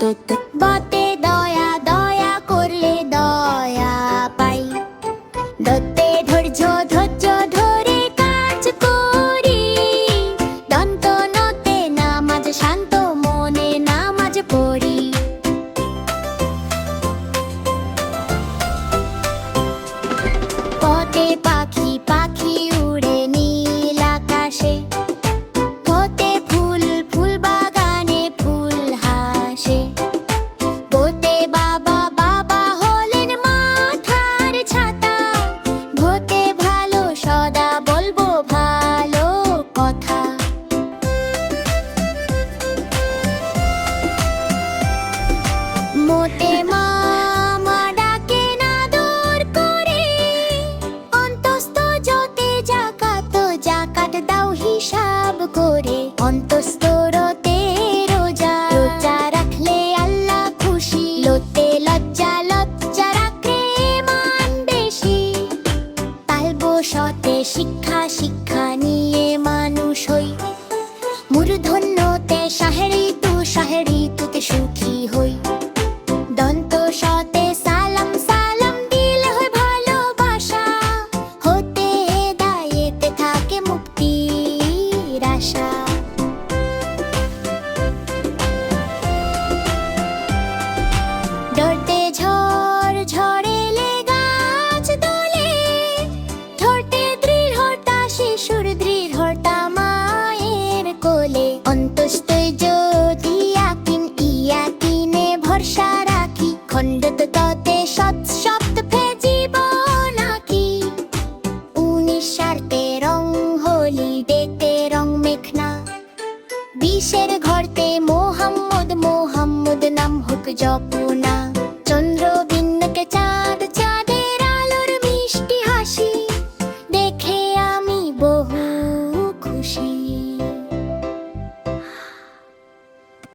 বতে দয়া দয়া করলে দয়া পাই। দতে ধৈর্য ধৈর্য ধরে কাজ করি। দন্ত নতে নামাজ শান্ত মনে নামাজ পড়ি। পতে পাখি পাখি উড়ে নীল আকাশে। পতে ফুল ফুল বাগানে ফুল হাসে। পতে বাবা বাবা হলেন মাথার ছাতা। ভোতে ভালো সদা বলবো ভালো কথা। মোতে মামা ডাকে না দূর করে। অন্তস্থ যতে জাকাত জাকাত দাও হিসাব করে। অন্তস্থ রতে রোজা রোজা রাখলে আল্লাহ খুশি। লোতে লজ্জা লজ্জা রাখলে মান বেশি। তালবো সতে শিক্ষা শিক্ষা নিয়ে মানুষ হই। মূর্ধন্যতে শাহেরি তুতে সুখী হই। দন্ত সতে সালাম সালাম দিলে হয় ভালোবাসা। হতে হেদায়েতে থাকে মুক্তির আশা। ডরতে ঝড় ঝড়েলে গাছ দোলে। ধরতে দৃঢ়তা শিশুর দৃঢ়তা মায়ের কোলে। অন্তস্থ যদি ইয়াকিনে ভরসা রাখি। খণ্ডত ততে সৎ শব্দ ফেজিব নাকি। 19 সারতে রং হোলি ডেতে রং মেঘনা। 20 ঘরতে মোহাম্মদ মোহাম্মদ নাম হুক জপ